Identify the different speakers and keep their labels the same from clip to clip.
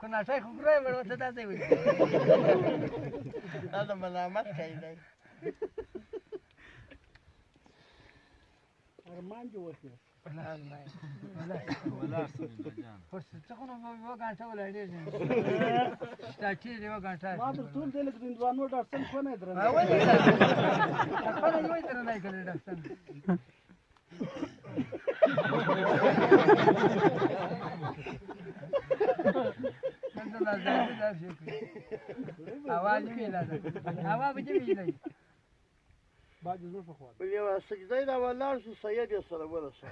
Speaker 1: کناټای خو ګرای ورته داسې وي دا د ملامت کوي دی
Speaker 2: ارمان جوړ کړ
Speaker 1: پس څه خو نو یوه ګنټه ولاړې سټاچې دی یوه ګنټه
Speaker 2: ما تر ټول دی لکه د هندوانو ډاکټر خو نه درنه
Speaker 1: ولې خپله یوه یې درنی کړی ډاکټر आवाज भी लगा आवाज भी नहीं
Speaker 2: بعد زور په خوا
Speaker 1: ولې سجده دا ولاړ شو سید یې سره ورسو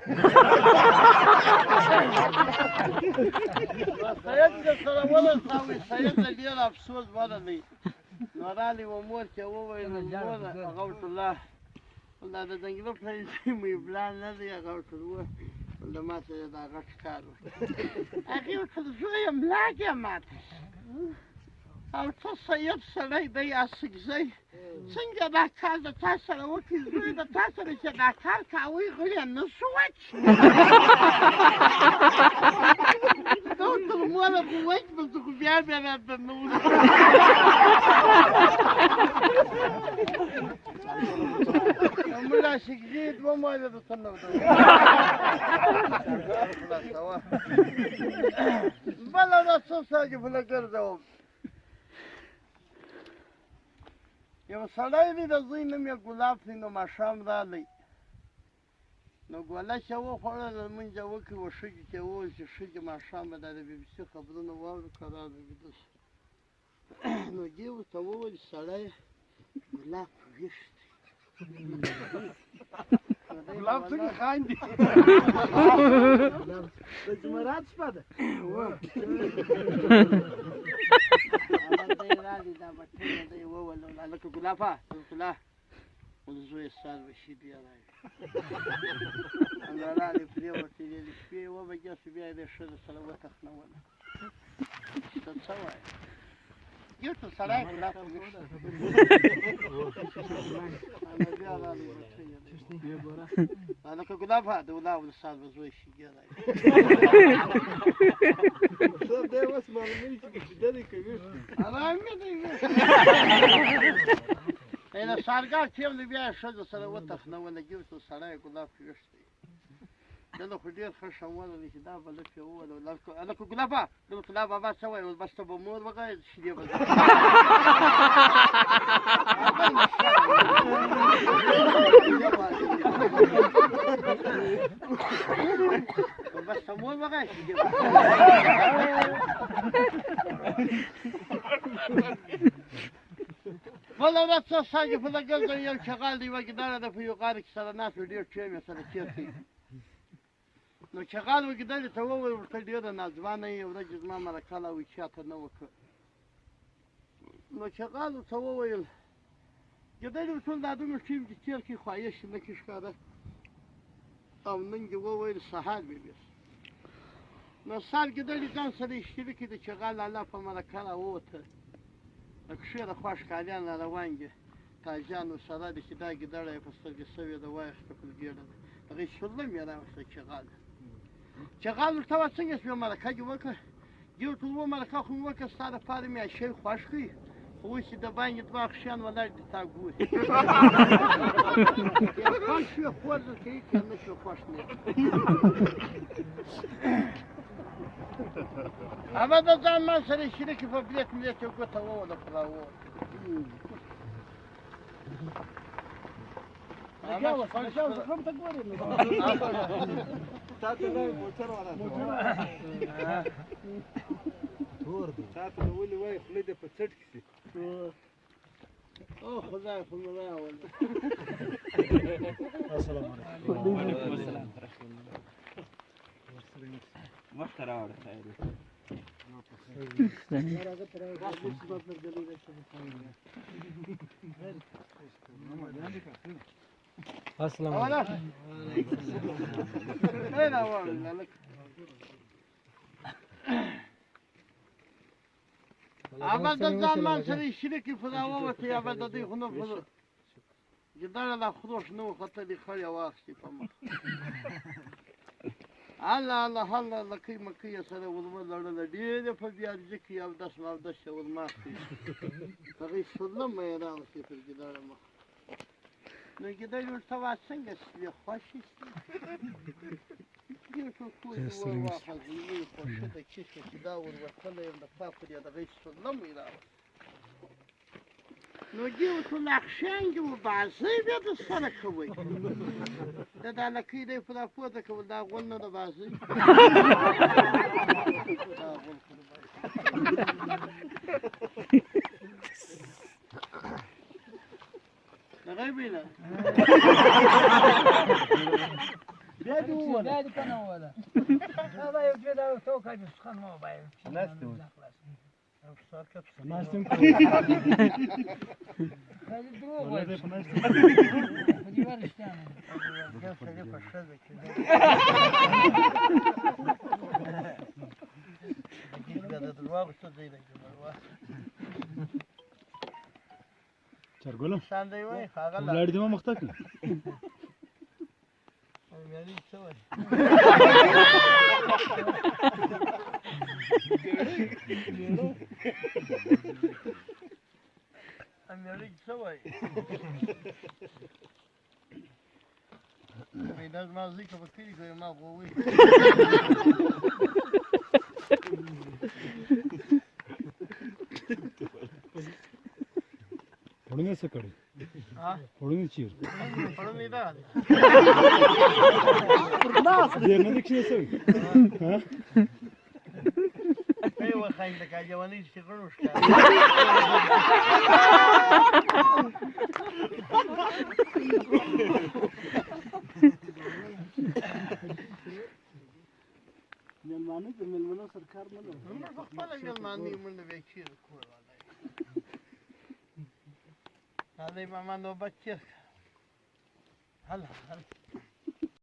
Speaker 1: سید یې سره ورسو سید دې ډېر افسوس ولري نو رالی و مور چې وویل مور غوث الله دا د ځنګلو پرېږدي مې پلان نه دی غوث الله ولې ما ته دا غټ کار هغې ورته زویه ملا کې ماته او ته سید سړی دی اسګزی څنګه دا کار د تا سره وکړي زوی د تا سره چې دا کار کوئ غلی نه شو وچ دا ورته موره خو وچ به زه خو بیا راته نه ملا سګزي دوه ماله درته نه بله دا څه ساجي بله ګرځوم یو سړی دی د زوی نوم یې ګلاب دی نو ماښام رالی نو ګوله چې وخوړله لمونځه وکړي و ښځې چې وویل چې ښځې ماښام به دا د بي بي سي خبرونه واورو که را به ویده شي نو دې ورته وویل سړی ګلاب ویښ دی
Speaker 2: ګلاب څنګه خاندي د جمعرات شپه ده
Speaker 1: لکه ګلابه ګلاب زوی سال به شي بیا راوي راغلې پرېوتې د شپې اوه بجې شو بیا یې د ښځو سره وتخنوله ته څه وایې یو ته سړی ګلاب بیا راغلې لکه ګلابه د ګلاب د سال به زوی شي بیا راوي
Speaker 2: دی اوس معلوموي چې شیده دی کوي
Speaker 1: آرامه دی د سارګار ټیم دی بیا یې ښځو سره وتخنوله ګیر ته سړی ګلاب ویښ دی ده نو خو ډېر ښه شمولی چې دا به لکه وویل هلکه ګلابه دغه ګلاب بابا څه وایي اوس بس ته به مور وغایې شیدې به بس ته مور وغایې شیدې به بله ورځ څه ساجي په ده ګرځم یو چغال دی یوه ګیدړه ده په یو غاره کې سره ناست و ډېر ټیم یې سره تېر کوي نو چغال و ګیدړې ته وویل ورته ډېره ناځوانه یې ورځې زما مرکه لا وي چاته نه وکړه نو چغال ورته وویل ګیدړې ورته وویل دا دومره ټیم چې تېر کړي خواهش نه کړي ښکاره او نن دې وویل سهار به بېس نو سهار ګیدړې ځان سره اشتري کړي د چغال لالا په مرکه راووته د کښې د خوا ښکاریان را روان دي تاجیانو سره دي چې دا ګیدړه یې په سترګې سوې ده وایښته پر ګېډه ده هغې شلم یې راوښته چغال چغال ورته وه څنګه شوې مرکه دې وکړه دې ورته وویل مرکه خو مې وکړه ستا دپاره مې شی خوښ کړي خو اوس چې د باندې دوه خښیان ولاړ دي تا ګوري خوښ شوې خور در کوي که نه شوې خوښ نه اما د ځان ما سره شریکې په بلیت ملیت یې ګوته ووله په راووت
Speaker 2: هم ته ګورې نو تا ته دا موټر والا تور دی تا ته ولې وایي خولې دې په څټ کې شي
Speaker 1: او خدای خو مې راوله
Speaker 2: السلام علیکم وعلیکم السلام مخته راوړه خیر السلام علیکم
Speaker 1: اول د ځان مان سره شریکې په راووتې اول د دوی خو نه ګیدړه لا خروش نه و ختلې خړې واخیستې په مخ الله الله لکۍ مکۍ یې سره ولمه لړله ډېرې په بیارجه کې اودس ماودس یې ولما کړي هغې سله میران شي پر ګیدړه مخ نو ګیدړې ورته وایي څنګه سوې خوښې سوې یو ټول کور یې ور واخلي ویې خوښه ده کښې چې دا ور وتلی یم د پا پر یې دغې سله مې راوړه نو دې ورته نقشنګې و بازۍ بیا د سره کوئ دا لکۍ دی په دا پورته کول دا غول نه ده بازۍ دا غول خو د هغه بینه
Speaker 2: بیا دې ووله
Speaker 3: بیا دې کنه ووله دا یو چې دا څوکۍ دې څښن مو باید
Speaker 2: ناستې وه
Speaker 1: ناستې
Speaker 3: خالي دروغ وایي په دې ورشته
Speaker 1: یو سړی په ښځه کې دی د درواغو څه ځای دی
Speaker 4: چرګلم
Speaker 1: شاندې وایي ښاغله
Speaker 4: ولاړې دې ما مخته کړه
Speaker 1: میالي څه وایي میالي څه وایي دا زما زوی که په کلي کې وي ما خو ووایي
Speaker 4: پړونی څه کړی پړونی چیرې
Speaker 1: پړونی دا دی
Speaker 4: ډېر نه دی کښېنه شوی
Speaker 1: ای وخایي لکه جوانۍ چې غړو ښکاري
Speaker 2: مېلمانه د مېلمنو سره کار نه لرو
Speaker 1: موږ په خپله مېلمانۍ منډه بیا چېرې کور والا هذا ماما نوبت چیرته هلا